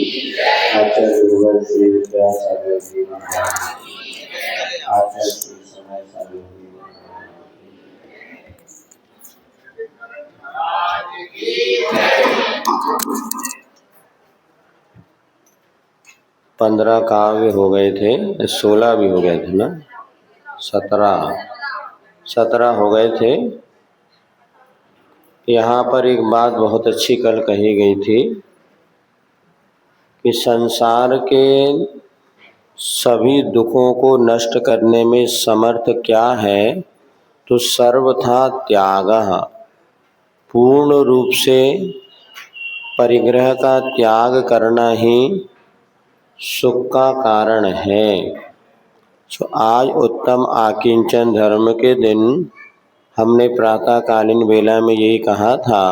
आचार्य गुरुवर श्री विद्यासागर जी महाराज, आचार्य श्री समय सागर जी महाराज। 15 काव्य हो गए थे, 16 भी हो गए थे ना, 17 हो गए थे। यहाँ पर एक बात बहुत अच्छी कल कही गई थी कि संसार के सभी दुखों को नष्ट करने में समर्थ क्या है, तो सर्वथा त्यागः, पूर्ण रूप से परिग्रह का त्याग करना ही सुख का कारण है। तो आज उत्तम आकिंचन धर्म के दिन हमने प्रातःकालीन वेला में यही कहा था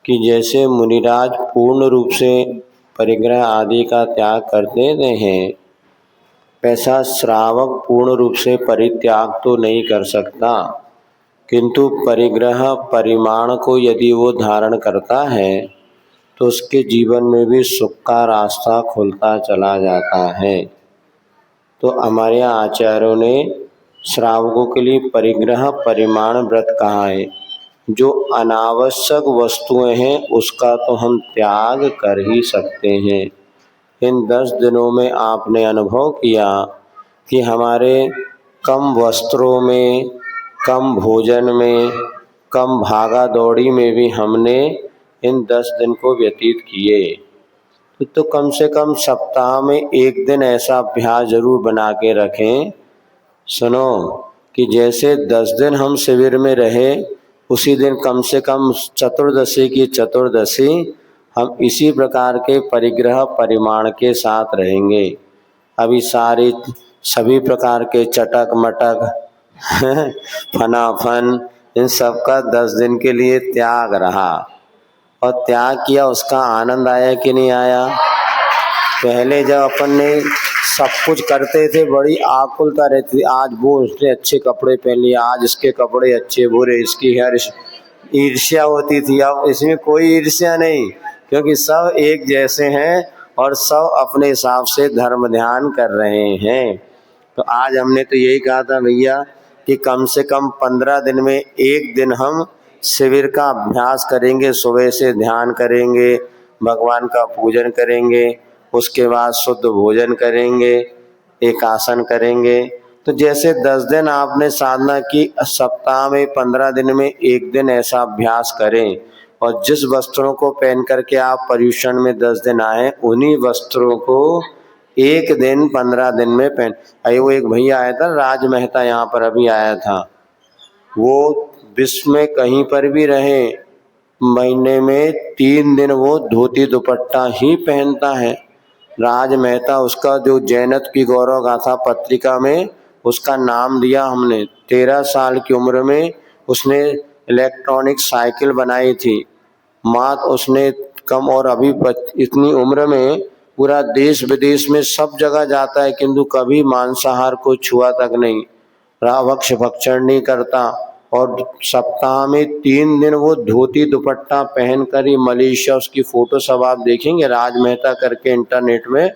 कि जैसे मुनिराज पूर्ण रूप से परिग्रह आदि का त्याग करते हैं, वैसा श्रावक पूर्ण रूप से परित्याग तो नहीं कर सकता, किंतु परिग्रह परिमाण को यदि वो धारण करता है तो उसके जीवन में भी सुख का रास्ता खुलता चला जाता है। तो हमारे आचार्यों ने श्रावकों के लिए परिग्रह परिमाण व्रत कहा है। जो अनावश्यक वस्तुएं हैं उसका तो हम त्याग कर ही सकते हैं। इन 10 दिनों में आपने अनुभव किया कि हमारे कम वस्त्रों में, कम भोजन में, कम भागा दौड़ी में भी हमने इन 10 दिन को व्यतीत किए। तो कम से कम सप्ताह में एक दिन ऐसा अभ्यास जरूर बना के रखें। सुनो कि जैसे 10 दिन हम शिविर में रहे, उसी दिन कम से कम चतुर्दशी की चतुर्दशी हम इसी प्रकार के परिग्रह परिमाण के साथ रहेंगे। अभी सभी प्रकार के चटक मटक फनाफन इन सब का 10 दिन के लिए त्याग रहा, और त्याग किया, उसका आनंद आया कि नहीं आया। पहले जब अपन ने सब कुछ करते थे बड़ी आकुलता रहती थी, आज वो उसने अच्छे कपड़े पहन लिए, आज इसके कपड़े अच्छे बुरे, इसकी हर ईर्ष्या होती थी। अब इसमें कोई ईर्ष्या नहीं, क्योंकि सब एक जैसे हैं और सब अपने हिसाब से धर्म ध्यान कर रहे हैं। तो आज हमने तो यही कहा था भैया कि कम से कम 15 दिन में एक दिन हम शिविर का अभ्यास करेंगे। सुबह से ध्यान करेंगे, भगवान का पूजन करेंगे, उसके बाद शुद्ध भोजन करेंगे, एकासन करेंगे। तो जैसे 10 दिन आपने साधना की, सप्ताह में 15 दिन में एक दिन ऐसा अभ्यास करें, और जिस वस्त्रों को पहन करके आप पर्यूषण में 10 दिन आए, उन्हीं वस्त्रों को एक दिन 15 दिन में पहन। अरे वो एक भैया आया था, राज मेहता, यहाँ पर अभी आया था। वो विश्व में कहीं पर भी रहे, महीने में 3 दिन वो धोती दुपट्टा ही पहनता है। राज मेहता, उसका जो जैनत की गौरव गाथा पत्रिका में उसका नाम दिया हमने। 13 साल की उम्र में उसने इलेक्ट्रॉनिक साइकिल बनाई थी। मात उसने कम, और अभी इतनी उम्र में पूरा देश विदेश में सब जगह जाता है, किंतु कभी मांसाहार को छुआ तक नहीं, रावक्ष भक्षण नहीं करता, और सप्ताह में 3 दिन वो धोती दुपट्टा पहनकर ही मलेशिया, उसकी फोटो सब आप देखेंगे राज मेहता करके इंटरनेट में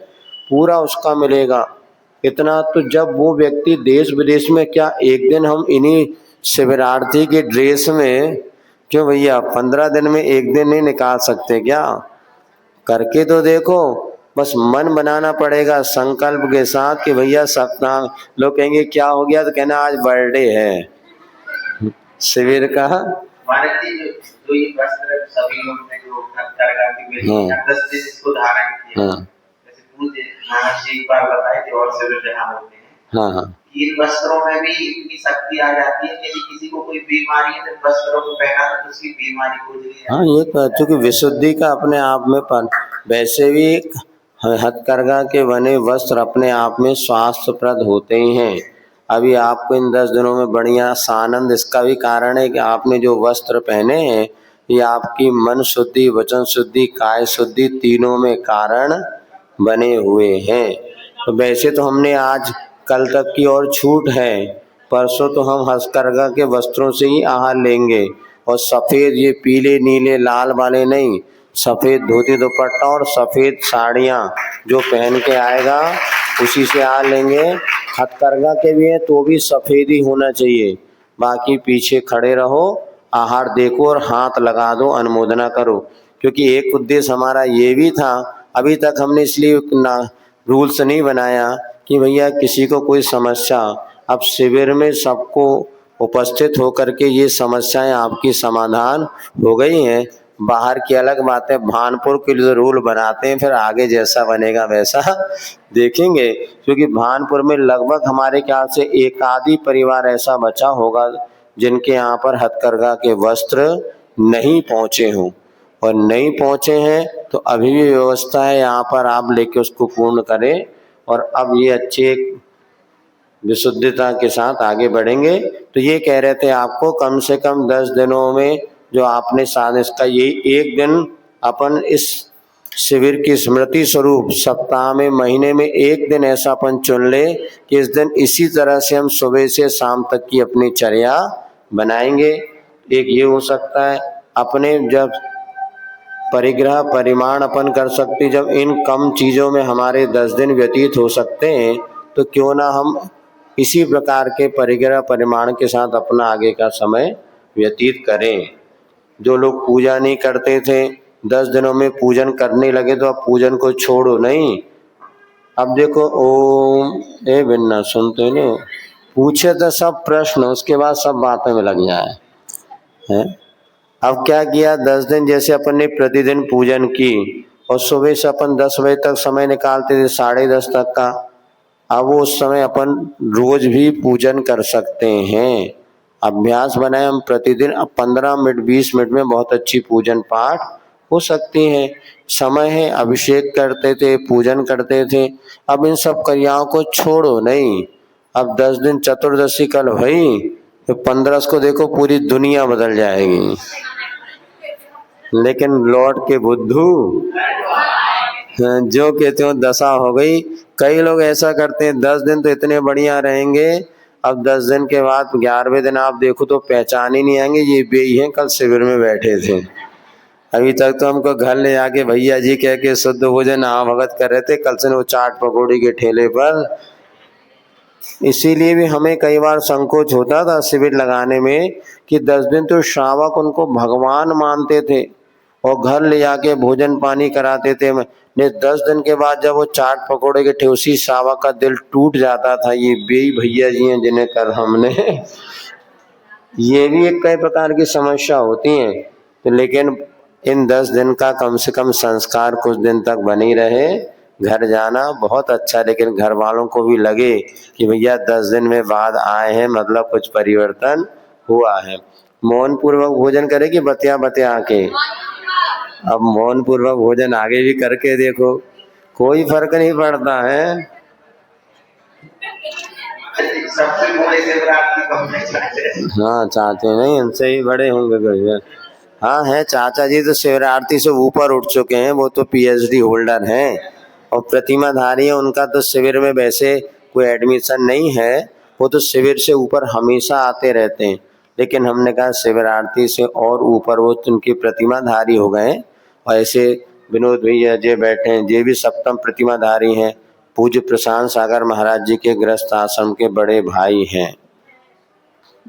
पूरा उसका मिलेगा। इतना तो जब वो व्यक्ति देश विदेश में, क्या एक दिन हम इन्हीं शिविरार्थी के ड्रेस में, क्यों भैया 15 दिन में एक दिन नहीं निकाल सकते क्या? करके तो देखो, बस मन बनाना पड़ेगा संकल्प के साथ कि भैया सप्ताह। लोग कहेंगे क्या हो गया, तो कहना आज बर्थडे है शिविर का। जो ये वस्त्र सभी लोग ने जो दरगाह की बेटी 10 दिन इसको धारण किया, जैसे पूज्य महाराज एक बार बताए थे, और शिविर जहाँ होते हैं, इन वस्त्रों में भी इतनी शक्ति आ जाती है कि यदि किसी को कोई बीमारी है तो वस्त्रों को पहना तो उसकी बीमारी को ये तो चूंकि विशुद्धि का अपने आप में वैसे भी हथकरघा के बने वस्त्र अपने आप में स्वास्थ्यप्रद होते ही हैं। अभी आपको इन 10 दिनों में बढ़िया सानंद, इसका भी कारण है कि आपने जो वस्त्र पहने हैं ये आपकी मन शुद्धि, वचन शुद्धि, काय शुद्धि तीनों में कारण बने हुए हैं। तो वैसे तो हमने आज कल तक की और छूट है, परसों तो हम हथकरघा के वस्त्रों से ही आहार लेंगे, और सफ़ेद ये पीले नीले लाल वाले नहीं, सफ़ेद धोती दुपट्टा और सफ़ेद साड़ियाँ जो पहन के आएगा उसी से आ लेंगे। हथकरघा के भी है तो भी सफ़ेद ही होना चाहिए। बाकी पीछे खड़े रहो, आहार देखो और हाथ लगा दो, अनुमोदना करो। क्योंकि एक उद्देश्य हमारा ये भी था, अभी तक हमने इसलिए रूल्स नहीं बनाया कि भैया किसी को कोई समस्या, अब शिविर में सबको उपस्थित होकर के ये समस्याएं आपकी समाधान हो गई हैं। बाहर की अलग बात है, भानपुर के लिए रूल बनाते हैं, फिर आगे जैसा बनेगा वैसा देखेंगे। क्योंकि भानपुर में लगभग हमारे ख्याल से एक आधी परिवार ऐसा बचा होगा जिनके यहाँ पर हथकरघा के वस्त्र नहीं पहुँचे हों, और नहीं पहुँचे हैं तो अभी भी व्यवस्था है यहाँ पर, आप लेके उसको पूर्ण करें। और अब ये अच्छे विशुद्धता के साथ आगे बढ़ेंगे। तो ये कह रहे थे आपको कम से कम 10 दिनों में जो आपने साथ, इसका ये एक दिन अपन इस शिविर की स्मृति स्वरूप सप्ताह में, महीने में एक दिन ऐसा अपन चुन ले कि इस दिन इसी तरह से हम सुबह से शाम तक की अपनी चर्या बनाएंगे। एक ये हो सकता है, अपने जब परिग्रह परिमाण अपन कर सकते, जब इन कम चीज़ों में हमारे 10 दिन व्यतीत हो सकते हैं तो क्यों ना हम इसी प्रकार के परिग्रह परिमाण के साथ अपना आगे का समय व्यतीत करें। जो लोग पूजा नहीं करते थे 10 दिनों में पूजन करने लगे तो अब पूजन को छोड़ो नहीं। अब देखो ओम ए बिन्ना सुनते ना, पूछे तो सब प्रश्न, उसके बाद सब बातें में लग जाए हैं। अब क्या किया, 10 दिन जैसे अपन ने प्रतिदिन पूजन की और सुबह से अपन 10 बजे तक समय निकालते थे 10:30 तक का, अब वो उस समय अपन रोज भी पूजन कर सकते हैं। अभ्यास बनाए हम प्रतिदिन, अब 15 मिनट 20 मिनट में बहुत अच्छी पूजन पाठ हो सकती है। समय है, अभिषेक करते थे, पूजन करते थे, अब इन सब क्रियाओं को छोड़ो नहीं। अब 10 दिन चतुर्दशी कल भई तो 15 को देखो पूरी दुनिया बदल जाएगी। लेकिन लौट के बुद्धू जो कहते हो दशा हो गई। कई लोग ऐसा करते हैं 10 दिन तो इतने बढ़िया रहेंगे, अब 10 दिन के बाद 11वें दिन आप देखो तो पहचान ही नहीं आएंगे ये बेई हैं कल शिविर में बैठे थे। अभी तक तो हमको घर ले आके भैया जी कह के शुद्ध भोजन भगत कर रहे थे, कल से वो चाट पकौड़ी के ठेले पर। इसीलिए भी हमें कई बार संकोच होता था शिविर लगाने में कि 10 दिन तो श्रावक उनको भगवान मानते थे और घर ले जाके भोजन पानी कराते थे। ने 10 दिन के बाद जब वो चाट पकौड़े के ठेउसी श्रावक का दिल टूट जाता था। ये बेई भैया जी हैं जिन्हें कर हमने ये भी एक कई प्रकार की समस्या होती है। तो लेकिन इन 10 दिन का कम से कम संस्कार कुछ दिन तक बनी रहे। घर जाना बहुत अच्छा, लेकिन घर वालों को भी लगे कि भैया 10 दिन में बाद आए हैं, मतलब कुछ परिवर्तन हुआ है। मौन पूर्वक भोजन करे कि बतिया बतिया के, अब मौन पूर्वक भोजन आगे भी करके देखो, कोई फर्क नहीं पड़ता है। हाँ चाहते नहीं, इनसे ही बड़े होंगे कोई। हाँ है, चाचा जी तो शिवरात्रि से ऊपर उठ चुके हैं, वो तो पीएचडी होल्डर हैं और प्रतिमाधारी है। उनका तो शिविर में वैसे कोई एडमिशन नहीं है, वो तो शिविर से ऊपर हमेशा आते रहते हैं। लेकिन हमने कहा शिवरात्रि से और ऊपर वो उनकी प्रतिमाधारी हो गए। और ऐसे विनोद भैया जे बैठे हैं, ये भी सप्तम प्रतिमाधारी हैं। पूज्य प्रशांत सागर महाराज जी के गृहस्थ आश्रम के बड़े भाई हैं,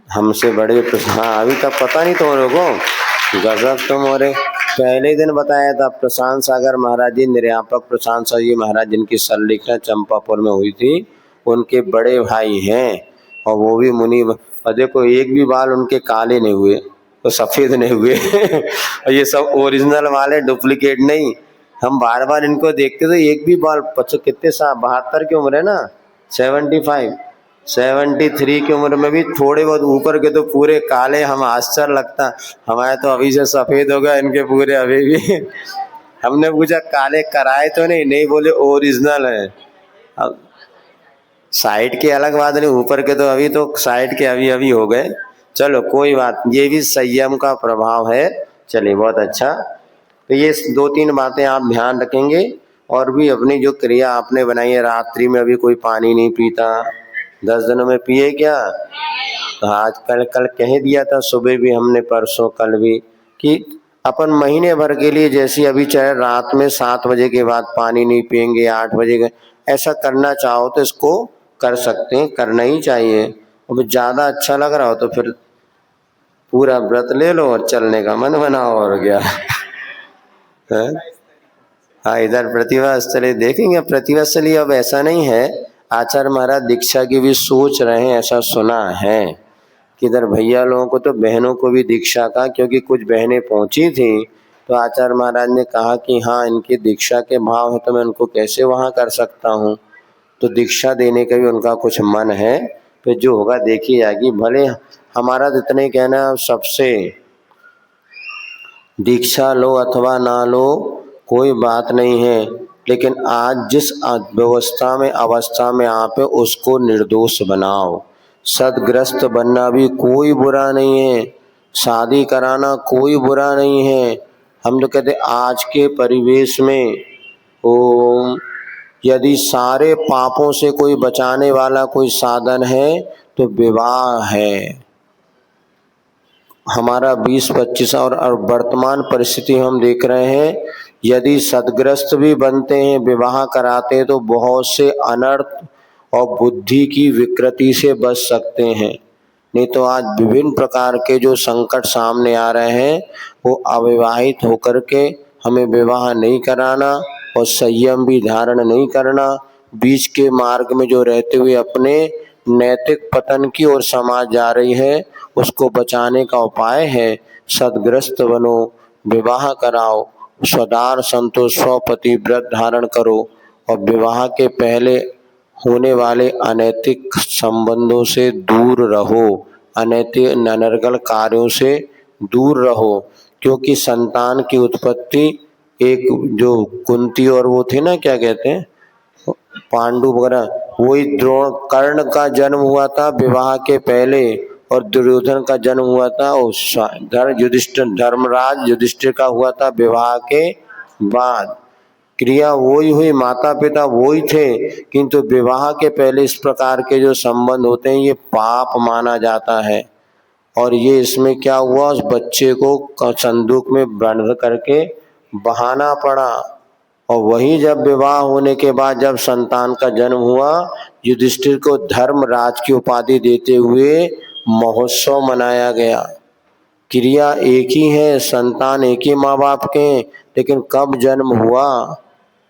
हमसे बड़े। हाँ अभी तक पता नहीं तुम लोगों को, गजब तुम। और पहले दिन बताया था प्रशांत सागर महाराज जी, निर्यापक प्रशांत सागर जी महाराज जिनकी सरलिखना चंपापुर में हुई थी, उनके बड़े भाई हैं। और वो भी मुनि। और देखो एक भी बाल उनके काले नहीं हुए तो सफ़ेद नहीं हुए और ये सब ओरिजिनल वाले, डुप्लीकेट नहीं। हम बार बार इनको देखते तो एक भी बाल, कितने साल, 72 की उम्र है ना, 75 73 की उम्र में भी थोड़े बहुत ऊपर के तो पूरे काले। हम आश्चर्य लगता, हमारे तो अभी से सफ़ेद हो गया, इनके पूरे अभी भी हमने पूछा काले कराए तो नहीं, नहीं बोले ओरिजिनल है। अब साइड के अलग बात नहीं, ऊपर के तो अभी तो साइड के अभी अभी हो गए। चलो कोई बात, ये भी संयम का प्रभाव है। चलिए बहुत अच्छा। तो ये 2-3 बातें आप ध्यान रखेंगे। और भी अपनी जो क्रिया आपने बनाई है, रात्रि में अभी कोई पानी नहीं पीता, 10 दिनों में पिए क्या? तो आज कल कह दिया था, सुबह भी हमने, परसों कल भी, कि अपन महीने भर के लिए जैसे अभी चाहे रात में 7 बजे के बाद पानी नहीं पियेंगे, 8 बजे का ऐसा करना चाहो तो इसको कर सकते हैं, करना ही चाहिए। अब ज़्यादा अच्छा लग रहा हो तो फिर पूरा व्रत ले लो और चलने का मन बनाओ और क्या है? हाँ, इधर प्रतिभा स्थली देखेंगे। प्रतिभा स्थली अब ऐसा नहीं है, आचार्य महाराज दीक्षा की भी सोच रहे हैं, ऐसा सुना है कि इधर भैया लोगों को तो बहनों को भी दीक्षा का, क्योंकि कुछ बहनें पहुंची थी तो आचार्य महाराज ने कहा कि हाँ इनकी दीक्षा के भाव है तो मैं उनको कैसे वहाँ कर सकता हूँ, तो दीक्षा देने का भी उनका कुछ मन है। तो जो होगा देखी जाएगी। भले हमारा तो इतना ही कहना है, सबसे दीक्षा लो अथवा ना लो कोई बात नहीं है, लेकिन आज जिस अवस्था में आप है उसको निर्दोष बनाओ। सदग्रस्त बनना भी कोई बुरा नहीं है, शादी कराना कोई बुरा नहीं है। हम तो कहते आज के परिवेश में यदि सारे पापों से कोई बचाने वाला कोई साधन है तो विवाह है। हमारा 20-25 और वर्तमान परिस्थिति हम देख रहे हैं, यदि सदग्रस्त भी बनते हैं, विवाह कराते हैं तो बहुत से अनर्थ और बुद्धि की विकृति से बच सकते हैं। नहीं तो आज विभिन्न प्रकार के जो संकट सामने आ रहे हैं वो अविवाहित होकर के हमें विवाह नहीं कराना और संयम भी धारण नहीं करना, बीच के मार्ग में जो रहते हुए अपने नैतिक पतन की ओर समाज जा रही है, उसको बचाने का उपाय है सदग्रस्त बनो, विवाह कराओ, स्वदार संतोष स्वपति व्रत धारण करो और विवाह के पहले होने वाले अनैतिक संबंधों से दूर रहो, अनैतिक अनर्गल कार्यों से दूर रहो। क्योंकि संतान की उत्पत्ति एक जो कुंती और वो थे ना, क्या कहते हैं, पांडु वगैरह, वही द्रोण कर्ण का जन्म हुआ था विवाह के पहले और दुर्योधन का जन्म हुआ था युधिष्ठिर, धर्मराज युधिष्ठिर का हुआ था विवाह के बाद। क्रिया वही हुई, माता पिता वही थे, किंतु विवाह के पहले इस प्रकार के जो संबंध होते हैं ये पाप माना जाता है। और ये इसमें क्या हुआ, उस बच्चे को संदूक में बंद करके बहाना पड़ा। और वही जब विवाह होने के बाद जब संतान का जन्म हुआ, युधिष्ठिर को धर्मराज की उपाधि देते हुए महोत्सव मनाया गया। क्रिया एक ही है, संतान एक ही माँ बाप के हैं, लेकिन कब जन्म हुआ।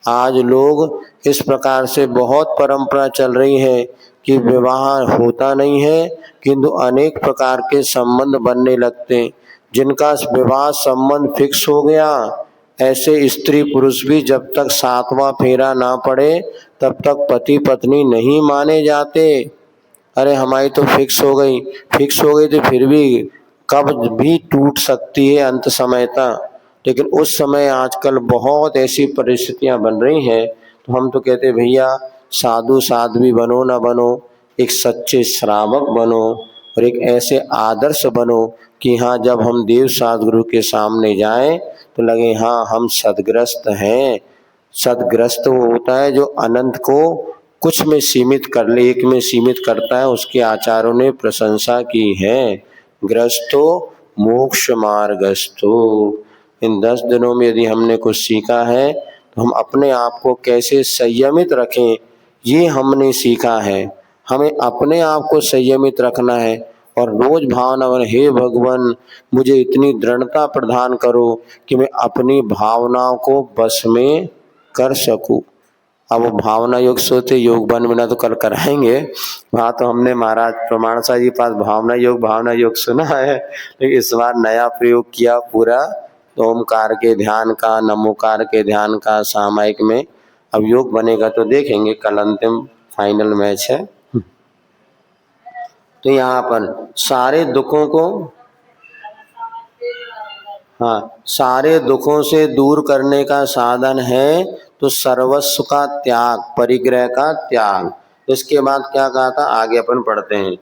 आज लोग इस प्रकार से बहुत परंपरा चल रही है कि विवाह होता नहीं है, किंतु अनेक प्रकार के संबंध बनने लगते हैं। जिनका विवाह संबंध फिक्स हो गया, ऐसे स्त्री पुरुष भी जब तक 7वां फेरा ना पड़े तब तक पति पत्नी नहीं माने जाते। अरे हमारी तो फिक्स हो गई तो फिर भी कब भी टूट सकती है अंत समय तक। लेकिन उस समय आजकल बहुत ऐसी परिस्थितियां बन रही हैं, तो हम तो कहते भैया साधु साध्वी बनो ना बनो, एक सच्चे श्रावक बनो और एक ऐसे आदर्श बनो कि हाँ जब हम देव सद्गुरु के सामने जाएं तो लगे हाँ हम सदग्रस्त हैं। सदग्रस्त वो होता है जो अनंत को कुछ में सीमित कर ले, एक में सीमित करता है, उसके आचार्यों ने प्रशंसा की है। ग्रस्तो मोक्ष मार्गस्थो। इन 10 दिनों में यदि हमने कुछ सीखा है तो हम अपने आप को कैसे संयमित रखें, ये हमने सीखा है। हमें अपने आप को संयमित रखना है और रोज भावना बने, हे भगवान मुझे इतनी दृढ़ता प्रदान करो कि मैं अपनी भावनाओं को बस में कर सकूं। अब वो भावना योग सोते योग बन बिना तो कल कराएंगे, वहाँ तो हमने महाराज प्रमाण साहब जी पास भावना योग सुना है, लेकिन इस बार नया प्रयोग किया पूरा ओमकार के ध्यान का, नमोकार के ध्यान का सामायिक में। अब योग बनेगा तो देखेंगे, कल अंतिम फाइनल मैच है। तो यहाँ पर सारे दुखों को, हाँ सारे दुखों से दूर करने का साधन है तो सर्वस्व का त्याग, परिग्रह का त्याग। इसके बाद क्या कहा था, आगे अपन पढ़ते हैं।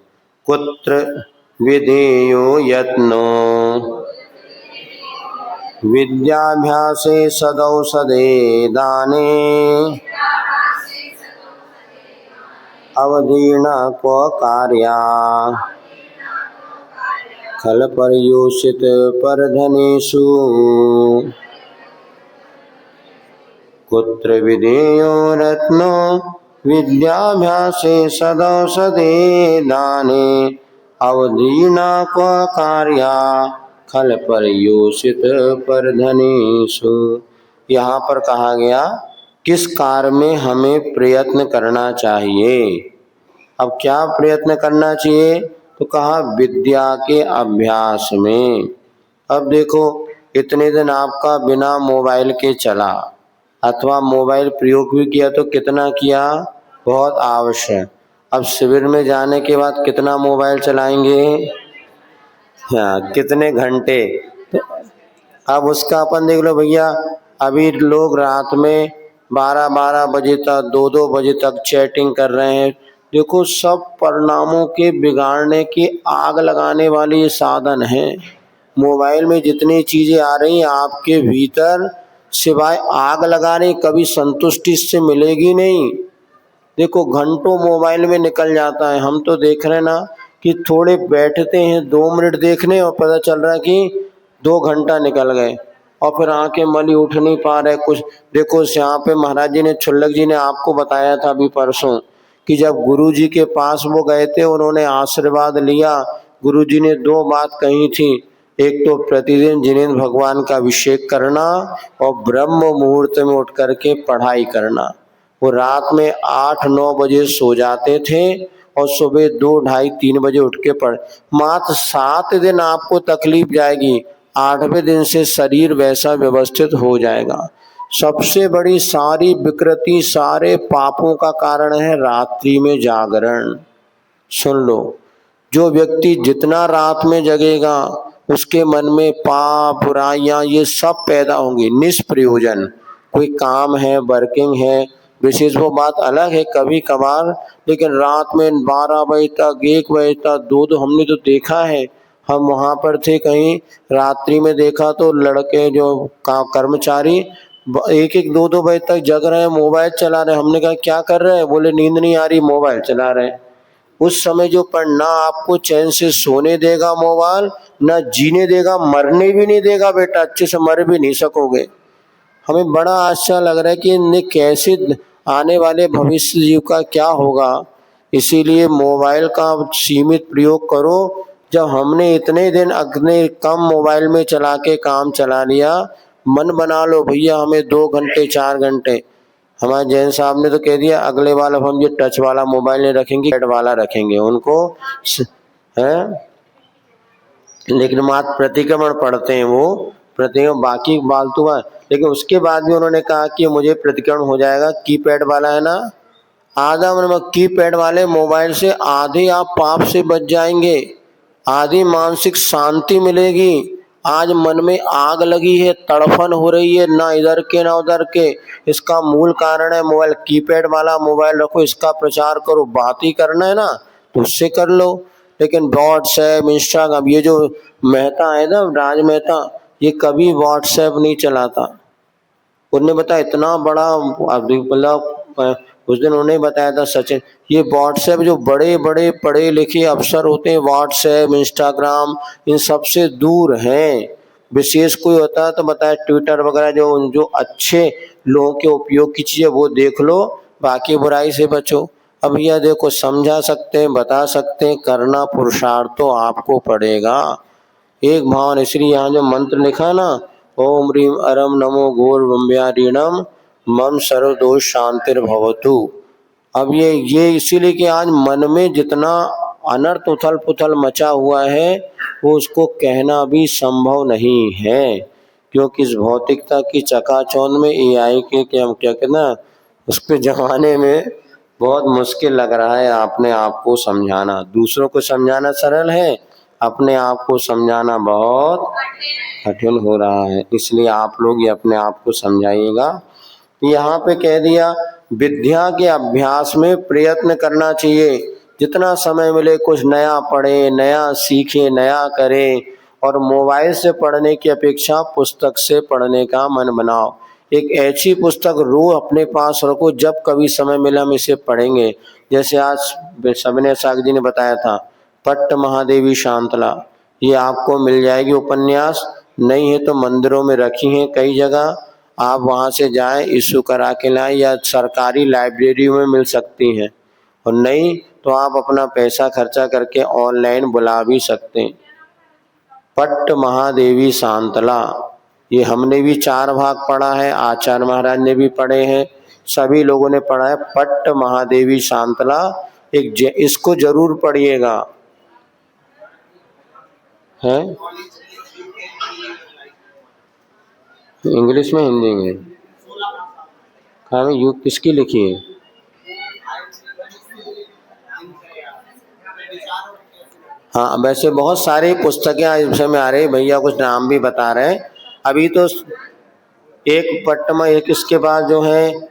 कुत्र विधेयो यत्नो विद्याभ्यासे सदौषधे दाने अवधीर्णा क्व कार्या खल पर्युषित परधनेषु कुत्र विधेयो रत्नो विद्याभ्यासे सदौषधे दाने अवधीना क्व कार्या खल पर्युषित परधनेषु। यहाँ पर कहा गया किस कार्य में हमें प्रयत्न करना चाहिए। अब क्या प्रयत्न करना चाहिए, तो कहा विद्या के अभ्यास में। अब देखो इतने दिन आपका बिना मोबाइल के चला अथवा मोबाइल प्रयोग भी किया तो कितना किया, बहुत आवश्यक। अब शिविर में जाने के बाद कितना मोबाइल चलाएंगे, हाँ कितने घंटे। तो अब उसका अपन देख लो भैया, अभी लोग रात में 12-12 बजे तक 2-2 बजे तक चैटिंग कर रहे हैं। देखो सब परिणामों के बिगाड़ने की आग लगाने वाली साधन है। मोबाइल में जितनी चीजें आ रही हैं आपके भीतर सिवाय आग लगाने कभी संतुष्टि इससे मिलेगी नहीं। देखो घंटों मोबाइल में निकल जाता है। हम तो देख रहे हैं ना कि थोड़े बैठते हैं 2 मिनट देखने और पता चल रहा है कि 2 घंटा निकल गए और फिर आंखें मली उठ नहीं पा रहे कुछ। देखो यहाँ पे महाराज जी ने छुल्लक जी ने आपको बताया था अभी परसों कि जब गुरु जी के पास वो गए थे, उन्होंने आशीर्वाद लिया। गुरु जी ने 2 बात कही थी, एक तो प्रतिदिन जिनेंद्र भगवान का अभिषेक करना और ब्रह्म मुहूर्त में उठ करके पढ़ाई करना। वो रात में 8-9 बजे सो जाते थे और सुबह 2, ढाई, 3 बजे उठ के पढ़। मात्र 7 दिन आपको तकलीफ जाएगी, 8वें दिन से शरीर वैसा व्यवस्थित हो जाएगा। सबसे बड़ी सारी विकृति सारे पापों का कारण है रात्रि में जागरण। सुन लो, जो व्यक्ति जितना रात में जगेगा उसके मन में पाप बुराइयां ये सब पैदा होंगी निष्प्रयोजन। कोई काम है, वर्किंग है, विशेष वो बात अलग है कभी कभार, लेकिन रात में 12 बजे तक 1 बजे तक 2 हमने तो देखा है। हम वहाँ पर थे कहीं रात्रि में देखा तो लड़के जो कर्मचारी 1-1, 2-2 बजे तक जग रहे हैं, मोबाइल चला रहे हैं। हमने कहा क्या कर रहे हैं, बोले नींद नहीं आ रही मोबाइल चला रहे हैं। उस समय जो ना आपको चैन से सोने देगा मोबाइल, ना जीने देगा, मरने भी नहीं देगा बेटा, अच्छे से मर भी नहीं सकोगे। हमें बड़ा आश्चर्य लग रहा है कि इन्हें कैसे आने वाले भविष्य जीव का क्या होगा। इसीलिए मोबाइल का सीमित प्रयोग करो। जब हमने इतने दिन अपने कम मोबाइल में चला के काम चला लिया, मन बना लो भैया हमें 2 घंटे 4 घंटे। हमारे जैन साहब ने तो कह दिया अगले बार अब हम ये टच वाला मोबाइल नहीं रखेंगे, पैड वाला रखेंगे उनको है। लेकिन मात्र प्रतिक्रमण पढ़ते हैं वो, प्रतिक्रमण बाकी फालतू है। लेकिन उसके बाद भी उन्होंने कहा कि मुझे प्रतिक्रमण हो जाएगा, कीपैड वाला है ना, आधा मतलब कीपैड वाले मोबाइल से आधे आप पाप से बच जाएंगे, आधी मानसिक शांति मिलेगी। आज मन में आग लगी है, तड़फन हो रही है, ना इधर के ना उधर के। इसका मूल कारण है मोबाइल। कीपैड वाला मोबाइल रखो, इसका प्रचार करो। बात ही करना है ना तो उससे कर लो। लेकिन व्हाट्सएप इंस्टाग्राम, ये जो मेहता है ना राज मेहता, ये कभी व्हाट्सएप नहीं चलाता। उन्होंने बताया इतना बड़ा मतलब उस दिन उन्होंने बताया था सचिन, ये व्हाट्सएप जो बड़े बड़े पढ़े लिखे अफसर होते हैं व्हाट्सएप इंस्टाग्राम इन सब से दूर हैं। विशेष कोई होता है तो बताया ट्विटर वगैरह जो अच्छे लोगों के उपयोग की चीज़ें वो देख लो, बाकी बुराई से बचो। अब यह देखो समझा सकते हैं, बता सकते हैं, करना पुरुषार्थ तो आपको पड़ेगा। एक भावन इसलिए यहाँ जो मंत्र लिखा ना, ओम ह्रीम अरम नमो घोर वम्ब्यारीणम मम सर्वदोष शांतिर्भवतु। अब ये इसीलिए कि आज मन में जितना अनर्थ उथल पुथल मचा हुआ है वो उसको कहना भी संभव नहीं है, क्योंकि इस भौतिकता की चकाचौंध में एआई के क्या कहते ना उसके जमाने में बहुत मुश्किल लग रहा है अपने आप को समझाना। दूसरों को समझाना सरल है, अपने आप को समझाना बहुत कठिन हो रहा है। इसलिए आप लोग ये अपने आप को समझाइएगा। यहाँ पे कह दिया विद्या के अभ्यास में प्रयत्न करना चाहिए। जितना समय मिले कुछ नया पढ़े, नया सीखे, नया करें। और मोबाइल से पढ़ने की अपेक्षा पुस्तक से पढ़ने का मन बनाओ। एक ऐसी पुस्तक रोज अपने पास रखो, जब कभी समय मिला हम इसे पढ़ेंगे। जैसे आज सबने साग जी ने बताया था पट्ट महादेवी शांतला, ये आपको मिल जाएगी उपन्यास। नहीं है तो मंदिरों में रखी हैं कई जगह, आप वहाँ से जाएं, इशू करा के लाएं, या सरकारी लाइब्रेरी में मिल सकती हैं। और नहीं तो आप अपना पैसा खर्चा करके ऑनलाइन बुला भी सकते हैं। पट्ट महादेवी शांतला, ये हमने भी 4 भाग पढ़ा है, आचार्य महाराज ने भी पढ़े हैं, सभी लोगों ने पढ़ा है। पट्ट महादेवी शांतला इसको जरूर पढ़िएगा। है इंग्लिश में, हिंदी में? हाँ, युग किसकी लिखी है? हाँ, वैसे बहुत सारी पुस्तकें आज विषय में आ रही, भैया कुछ नाम भी बता रहे हैं। अभी तो एक पट्टमा, एक इसके बाद जो है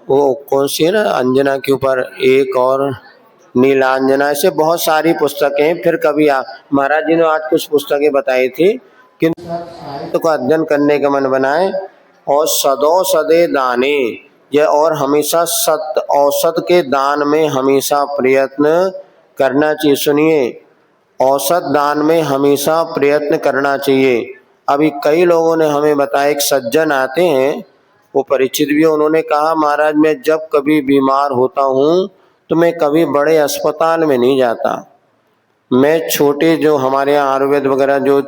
वो कौन सी है ना, अंजना के ऊपर एक, और नीलांजना, ऐसे बहुत सारी पुस्तकें हैं। फिर कभी महाराज जी ने आज कुछ पुस्तकें बताई थी कि साहित्य को अध्ययन करने का मन बनाए, और सदो सदे दाने, यह और हमेशा सत्य औसत के दान में हमेशा प्रयत्न करना चाहिए। सुनिए, औसत दान में हमेशा प्रयत्न करना चाहिए। अभी कई लोगों ने हमें बताया, एक सज्जन आते हैं, वो परिचित भी, उन्होंने कहा महाराज मैं जब कभी बीमार होता हूँ तो मैं कभी बड़े अस्पताल में नहीं जाता, मैं छोटे जो हमारे यहाँ आयुर्वेद वगैरह जो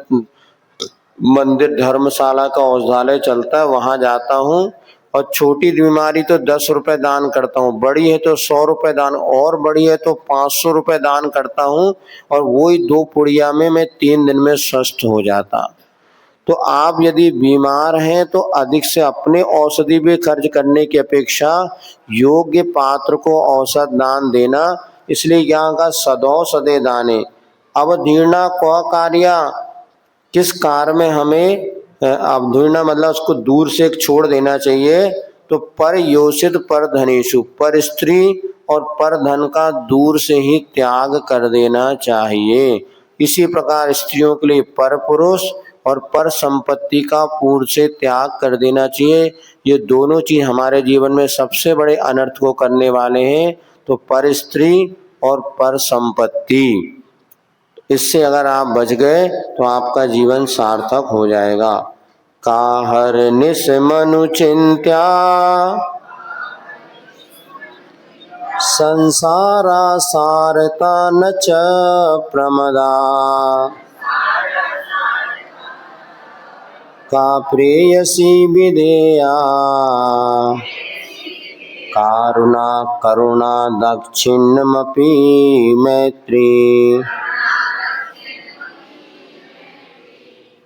मंदिर धर्मशाला का औषधालय चलता है वहाँ जाता हूँ, और छोटी बीमारी तो 10 रुपए दान करता हूँ, बड़ी है तो 100 रुपए दान, और बड़ी है तो 500 रुपए दान करता हूँ, और वही 2 पुड़िया में मैं 3 दिन में स्वस्थ हो जाता। तो आप यदि बीमार हैं तो अधिक से अपने औषधि भी खर्च करने की अपेक्षा योग्य पात्र को औषध दान देना, इसलिए यहाँ का सदौ सदे दाने। अवधीर्णा को कार्या, किस कार्य में हमें अवधीर्णा मतलब उसको दूर से छोड़ देना चाहिए, तो पर योषित पर धनेशु, पर स्त्री और पर धन का दूर से ही त्याग कर देना चाहिए। इसी प्रकार स्त्रियों के लिए पर पुरुष और पर संपत्ति का पूर्ण से त्याग कर देना चाहिए। ये दोनों चीज हमारे जीवन में सबसे बड़े अनर्थ को करने वाले हैं, तो पर स्त्री और पर संपत्ति, इससे अगर आप बच गए तो आपका जीवन सार्थक हो जाएगा। काहर निस मनु चिंत्या संसारा सारता न च प्रमदा, का प्रेयसी विधेया कारुणा करुणा दक्षिणमपि मैत्री।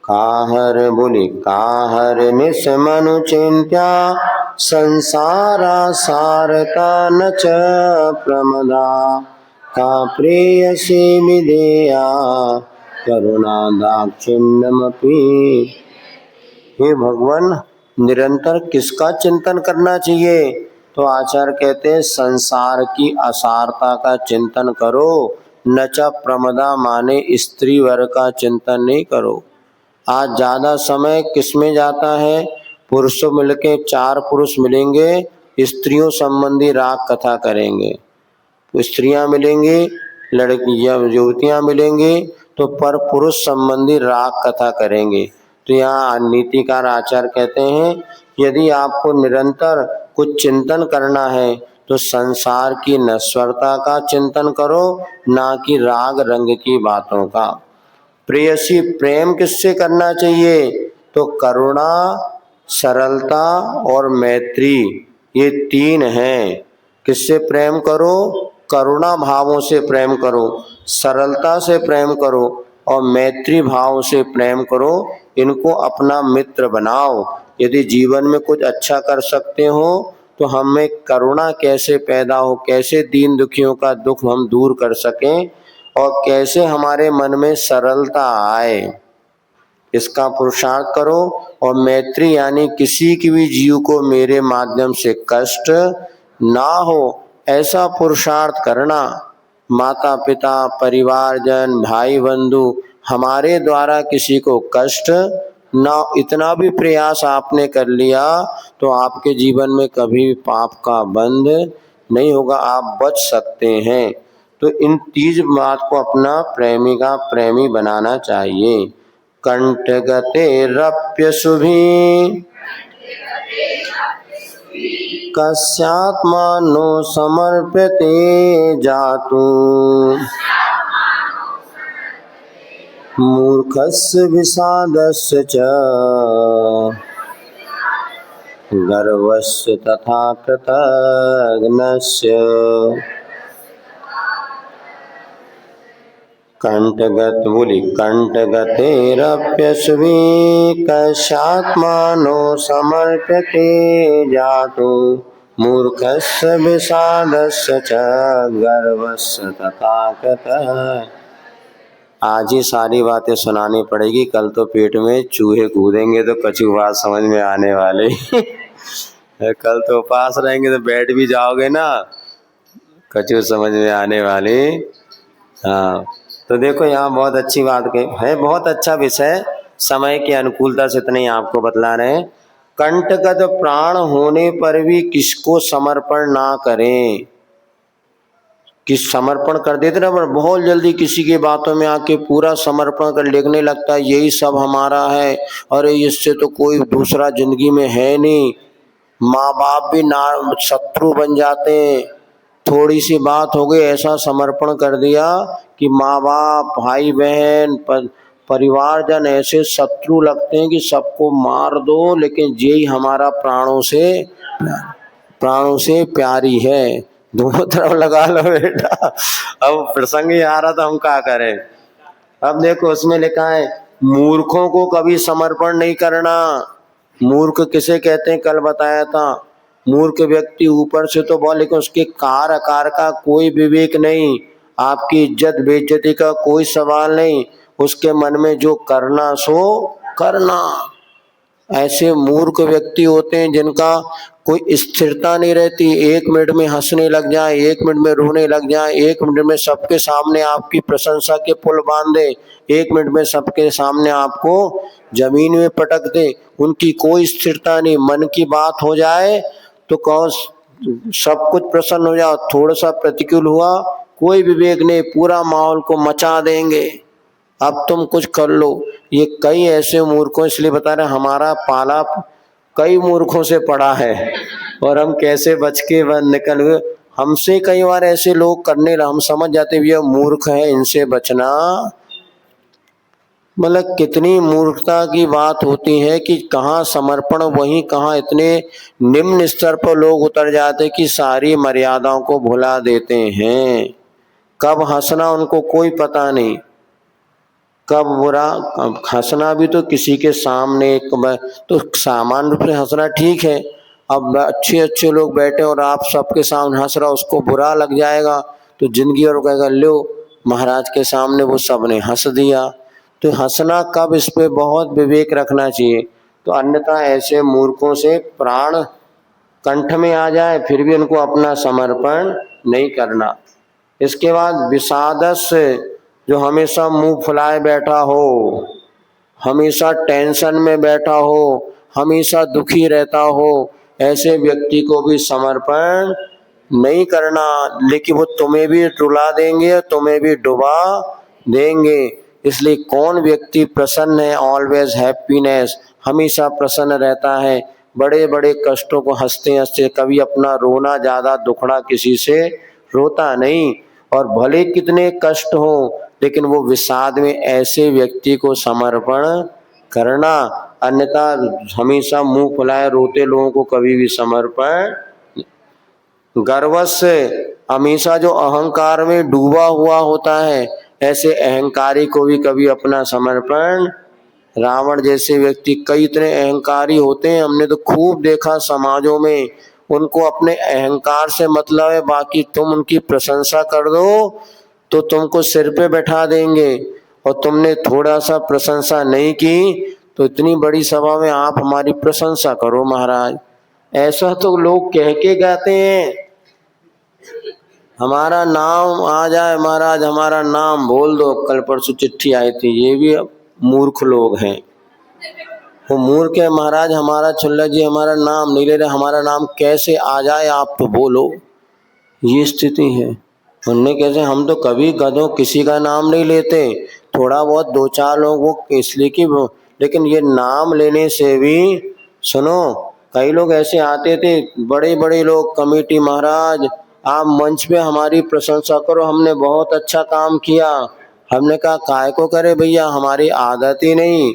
काहर बोली, काहर निस मनु चिंत्या संसारा सारता न च प्रमदा, का प्रेयसी विधेया करुणा दाक्षिण्यमपि। हे भगवान, निरंतर किसका चिंतन करना चाहिए? तो आचार्य कहते हैं संसार की असारता का चिंतन करो, न च प्रमदा माने स्त्री वर्ग का चिंतन नहीं करो। आज ज्यादा समय किसमें जाता है? पुरुषों मिलके 4 पुरुष मिलेंगे, स्त्रियों संबंधी राग कथा करेंगे, स्त्रियां मिलेंगी, लड़कियां युवतियां मिलेंगी तो पर पुरुष संबंधी राग कथा करेंगे। तो यहाँ नीतिकार आचार्य कहते हैं यदि आपको निरंतर कुछ चिंतन करना है तो संसार की नश्वरता का चिंतन करो, ना कि राग रंग की बातों का। प्रेयसी, प्रेम किससे करना चाहिए? तो करुणा, सरलता और मैत्री, ये 3 हैं। किससे प्रेम करो? करुणा भावों से प्रेम करो, सरलता से प्रेम करो और मैत्री भाव से प्रेम करो। इनको अपना मित्र बनाओ। यदि जीवन में कुछ अच्छा कर सकते हो तो हमें करुणा कैसे पैदा हो, कैसे दीन दुखियों का दुख हम दूर कर सकें और कैसे हमारे मन में सरलता आए, इसका पुरुषार्थ करो। और मैत्री यानी किसी की भी जीव को मेरे माध्यम से कष्ट ना हो, ऐसा पुरुषार्थ करना। माता पिता, परिवारजन, भाई बंधु, हमारे द्वारा किसी को कष्ट ना, इतना भी प्रयास आपने कर लिया तो आपके जीवन में कभी पाप का बंध नहीं होगा, आप बच सकते हैं। तो इन तीज बात को अपना प्रेमी का प्रेमी बनाना चाहिए। कंठगतेरप्य शुभि कस्यात्मानो समर्प्यते जातु मूर्खस्य विषादस्य च गर्वस्य तथा कृतघ्नस्य। कंठगतेरप्यश्वी कस्यात्मानो समर्प्यते जातु मूर्खस्य विषादस्य च गर्वस्य तथा कृतघ्नस्य। आज ही सारी बातें सुनानी पड़ेगी, कल तो पेट में चूहे कूदेंगे तो कछु बात समझ में आने वाली। कल तो उपास रहेंगे तो बैठ भी जाओगे ना, कछु समझ में आने वाली। हाँ, तो देखो यहाँ बहुत अच्छी बात है, बहुत अच्छा विषय। समय की अनुकूलता से इतने ही आपको बतला रहे हैं। कंठगत प्राण होने पर भी किसको समर्पण ना करें, कि समर्पण कर देते ना, पर बहुत जल्दी किसी की बातों में आके पूरा समर्पण कर लिखने लगता है यही सब हमारा है, अरे इससे तो कोई दूसरा जिंदगी में है नहीं। माँ बाप भी ना शत्रु बन जाते हैं, थोड़ी सी बात हो गई ऐसा समर्पण कर दिया कि माँ बाप भाई बहन परिवारजन ऐसे शत्रु लगते हैं कि सबको मार दो, लेकिन यही हमारा प्राणों से प्यारी है। दोनों तरफ लगा लो बेटा। अब प्रसंग ही आ रहा था, हम क्या करें। अब देखो उसमें लिखा है मूर्खों को कभी समर्पण नहीं करना। मूर्ख किसे कहते हैं कल बताया था। मूर्ख व्यक्ति ऊपर से तो बहुत, लेकिन उसके कार आकार का कोई विवेक नहीं, आपकी इज्जत बेइज्जती का कोई सवाल नहीं, उसके मन में जो करना सो करना। ऐसे मूर्ख व्यक्ति होते हैं जिनका कोई स्थिरता नहीं रहती, एक मिनट में हंसने लग जाए, एक मिनट में रोने लग जाए, एक मिनट में सबके सामने आपकी प्रशंसा के पुल बांध दे, एक मिनट में सबके सामने आपको जमीन में पटक दे। उनकी कोई स्थिरता नहीं, मन की बात हो जाए तो कहो सब कुछ प्रसन्न हो जाओ, थोड़ा सा प्रतिकूल हुआ कोई विवेक नहीं, पूरा माहौल को मचा देंगे। अब तुम कुछ कर लो। ये कई ऐसे मूर्खों, इसलिए बता रहे हमारा पाला कई मूर्खों से पड़ा है, और हम कैसे बच के निकल गए। हमसे कई बार ऐसे लोग करने, हम समझ जाते ये मूर्ख है, इनसे बचना। मतलब कितनी मूर्खता की बात होती है कि कहाँ समर्पण, वहीं कहाँ इतने निम्न स्तर पर लोग उतर जाते कि सारी मर्यादाओं को भुला देते हैं। कब हंसना उनको कोई पता नहीं, कब बुरा। हंसना भी तो किसी के सामने, तो सामान्य रूप से हंसना ठीक है। अब अच्छे अच्छे लोग बैठे और आप सबके सामने हंस रहा, उसको बुरा लग जाएगा तो जिंदगी और कहेगा लो महाराज के सामने वो सबने हंस दिया। तो हंसना कब, इस पे बहुत विवेक रखना चाहिए। तो अन्यथा ऐसे मूर्खों से प्राण कंठ में आ जाए फिर भी उनको अपना समर्पण नहीं करना। इसके बाद विषादस्य, जो हमेशा मुंह फुलाए बैठा हो, हमेशा टेंशन में बैठा हो, हमेशा दुखी रहता हो, ऐसे व्यक्ति को भी समर्पण नहीं करना, लेकिन वो तुम्हें भी रुला देंगे, तुम्हें भी डुबा देंगे। इसलिए कौन व्यक्ति प्रसन्न है, ऑलवेज हैप्पीनेस, हमेशा प्रसन्न रहता है, बड़े बड़े कष्टों को हंसते हंसते, कभी अपना रोना ज्यादा दुखड़ा किसी से रोता नहीं, और भले कितने कष्ट हो लेकिन वो विषाद में ऐसे व्यक्ति को समर्पण करना। अन्यथा हमेशा मुंह फुलाए रोते लोगों को कभी भी समर्पण। गर्वस्य, हमेशा जो अहंकार में डूबा हुआ होता है, ऐसे अहंकारी को भी कभी अपना समर्पण। रावण जैसे व्यक्ति कई इतने अहंकारी होते हैं, हमने तो खूब देखा समाजों में, उनको अपने अहंकार से मतलब है, बाकी तुम उनकी प्रशंसा कर दो तो तुमको सिर पे बैठा देंगे, और तुमने थोड़ा सा प्रशंसा नहीं की तो इतनी बड़ी सभा में आप हमारी प्रशंसा करो महाराज। ऐसा तो लोग कह के गाते हैं, हमारा नाम आ जाए महाराज, हमारा नाम बोल दो। कल परसों चिट्ठी आई थी, ये भी मूर्ख लोग हैं। वो मूर्ख है महाराज, हमारा चुल्ला जी हमारा नाम नहीं ले रहे, हमारा नाम कैसे आ जाए आप तो बोलो। ये स्थिति है। उनने कैसे, हम तो कभी गधों किसी का नाम नहीं लेते, थोड़ा बहुत दो चार लोगों को इसलिए कि लेकिन ये नाम लेने से भी, सुनो, कई लोग ऐसे आते थे, बड़े बड़े लोग, कमेटी महाराज आप मंच पे हमारी प्रशंसा करो, हमने बहुत अच्छा काम किया। हमने कहा काय को करे भैया, हमारी आदत ही नहीं,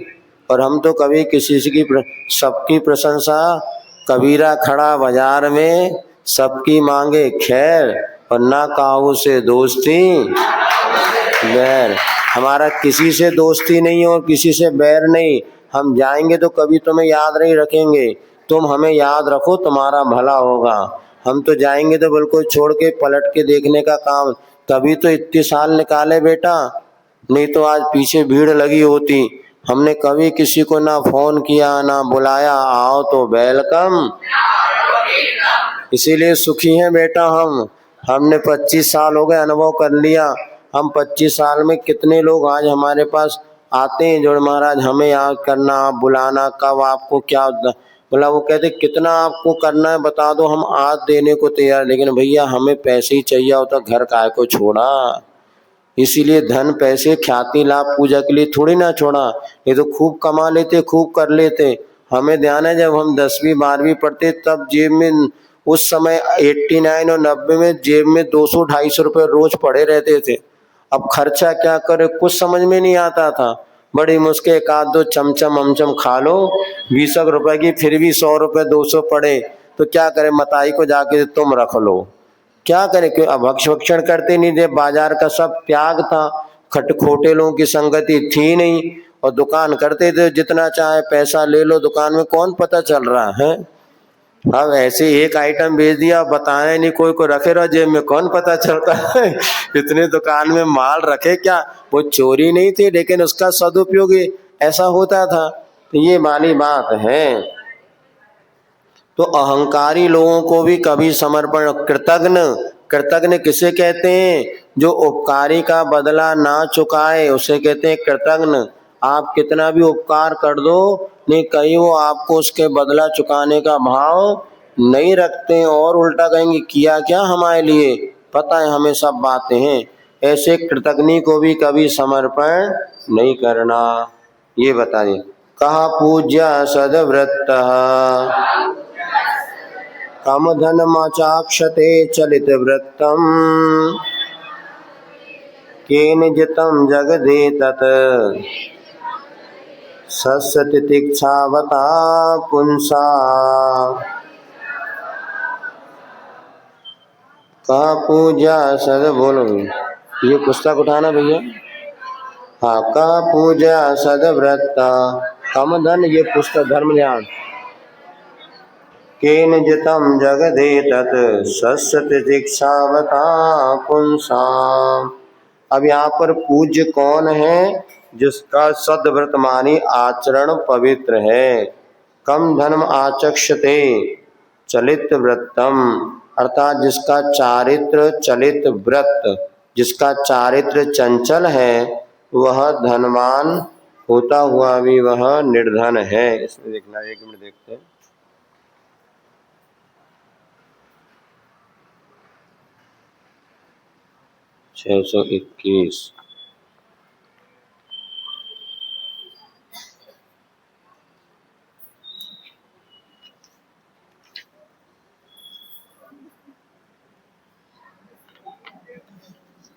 और हम तो कभी किसी की सबकी प्रशंसा, कबीरा खड़ा बाजार में सबकी मांगे खैर, और ना काहू से दोस्ती बैर। हमारा किसी से दोस्ती नहीं और किसी से बैर नहीं। हम जाएंगे तो कभी तुम्हें याद नहीं रखेंगे, तुम हमें याद रखो, तुम्हारा भला होगा। हम तो जाएंगे तो बिल्कुल छोड़ के पलट के देखने का काम, तभी तो इतने साल निकाले बेटा, नहीं तो आज पीछे भीड़ लगी होती। हमने कभी किसी को ना फोन किया ना बुलाया, आओ तो वेलकम, इसीलिए सुखी हैं बेटा हम। हमने 25 साल हो गए, अनुभव कर लिया। हम 25 साल में कितने लोग आज हमारे पास आते हैं जो महाराज हमें याद करना, आप बुलाना, कब आपको क्या बोला, वो कहते कितना आपको करना है बता दो, हम आज देने को तैयार, लेकिन भैया हमें पैसे ही चाहिए होता, घर काय को छोड़ा। इसीलिए धन पैसे ख्याति लाभ पूजा के लिए थोड़ी ना छोड़ा, ये तो खूब कमा लेते, खूब कर लेते। हमें ध्यान है जब हम 10वीं 12वीं पढ़ते तब जेब में, उस समय 89 और 90 में जेब में 200-250 रुपए रोज पड़े रहते थे। अब खर्चा क्या करे कुछ समझ में नहीं आता था, बड़ी मुश्किल एक आध दो चमचम अमचम खा लो 20 रुपए की, फिर भी 100 रुपए 200 पड़े, तो क्या करे, मताई को जाके तुम रख लो, क्या करें, क्यों अभक्ष भक्षण करते नहीं थे, बाजार का सब त्याग था, खोटे लोगों की संगति थी नहीं, और दुकान करते थे, जितना चाहे पैसा ले लो, दुकान में कौन पता चल रहा है। अब ऐसे एक आइटम बेच दिया, बताए नहीं, कोई को रखे रहो जेब में, कौन पता चलता है इतने दुकान में माल रखे क्या, वो चोरी नहीं थी लेकिन उसका सदुपयोग ऐसा होता था। तो ये वाली बात है। तो अहंकारी लोगों को भी कभी समर्पण, कृतज्ञ, कृतज्ञ किसे कहते हैं, जो उपकारी का बदला ना चुकाए उसे कहते हैं कृतज्ञ। आप कितना भी उपकार कर दो, नहीं कहीं वो आपको उसके बदला चुकाने का भाव नहीं रखते, और उल्टा कहेंगे किया क्या हमारे लिए, पता है हमें सब बातें हैं। ऐसे कृतज्ञ को भी कभी समर्पण नहीं करना। ये बताइए, कहा पूज्य सदव्रत कम धनमाचाक्षते चलित वृत्तम केन जितम जगदे तत् सस्य तितिक्षावता पुंसा। कहा पूजा सद, बोलो ये पुस्तक उठाना भैया। हाँ, कहा पूजा सदव्रत कम धन, ये पुस्तक धर्म ध्यान, केन जितम जगदे तत् सस्य तितिक्षावता पुंसा। अब यहाँ पर पूज्य कौन है, जिसका सदव्रत मानी आचरण पवित्र है। कम धर्म आचक्षते चलित व्रतम, अर्थात जिसका चारित्र चलित व्रत, जिसका चारित्र चंचल है, वह धनवान होता हुआ भी वह निर्धन है। इसमें देखना, एक मिनट देखते हैं। छः 621।